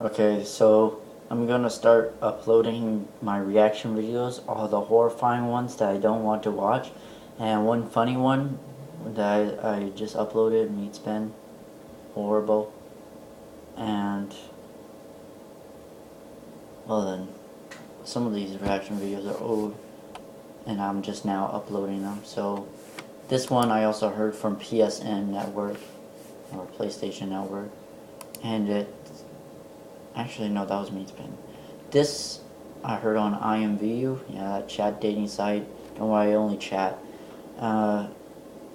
Okay, so I'm gonna start uploading my reaction videos, all the horrifying ones that I don't want to watch, and one funny one that I just uploaded, Meets Ben, horrible, and well then, some of these reaction videos are old, and I'm just now uploading them. So this one I also heard from PSN Network, or PlayStation Network, and it actually, no, that was Meets Ben. This I heard on IMVU, yeah, that chat dating site. Don't worry, I only chat. And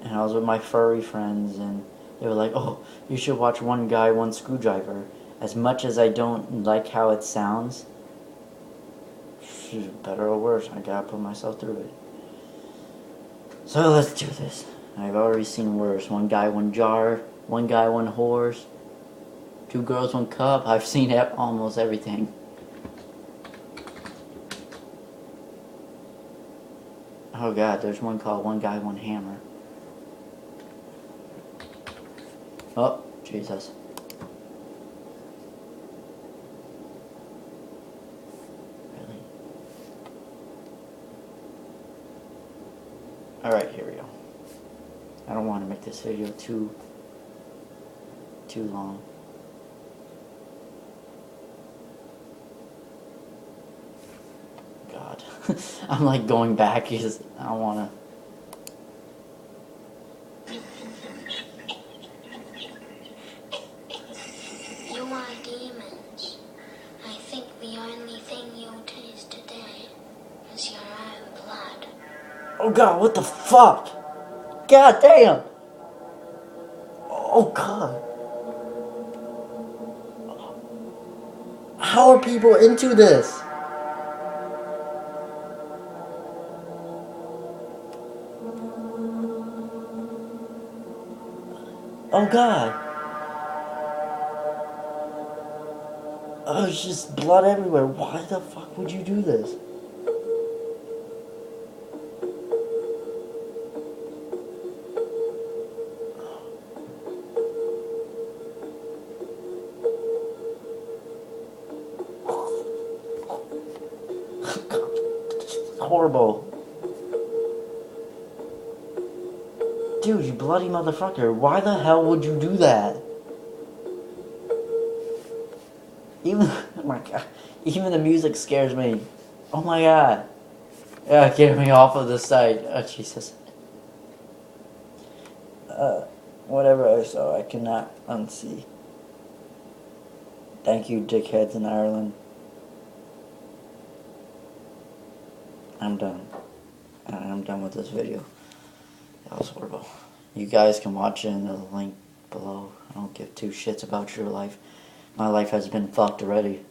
I was with my furry friends, and they were like, "Oh, you should watch One Guy, One Screwdriver." As much as I don't like how it sounds, better or worse, I gotta put myself through it. So let's do this. I've already seen worse. One guy, one jar. One guy, one horse. Two girls, one cup. I've seen almost everything. Oh god, there's one called One Guy, One Hammer. Oh, Jesus. Really? Alright, here we go. I don't want to make this video too long. God. I'm like going back because I don't want to. You are demons. I think the only thing you'll taste today is your own blood. Oh god, what the fuck? God damn! Oh god. How are people into this? Oh god. Oh, it's just blood everywhere. Why the fuck would you do this? Horrible. Dude, you bloody motherfucker. Why the hell would you do that? Even, oh my god, even the music scares me. Oh my god. Yeah, get me off of the site. Oh, Jesus. Whatever I saw, I cannot unsee. Thank you, dickheads in Ireland. I'm done. I'm done with this video. That was horrible. You guys can watch it in the link below. I don't give two shits about your life. My life has been fucked already.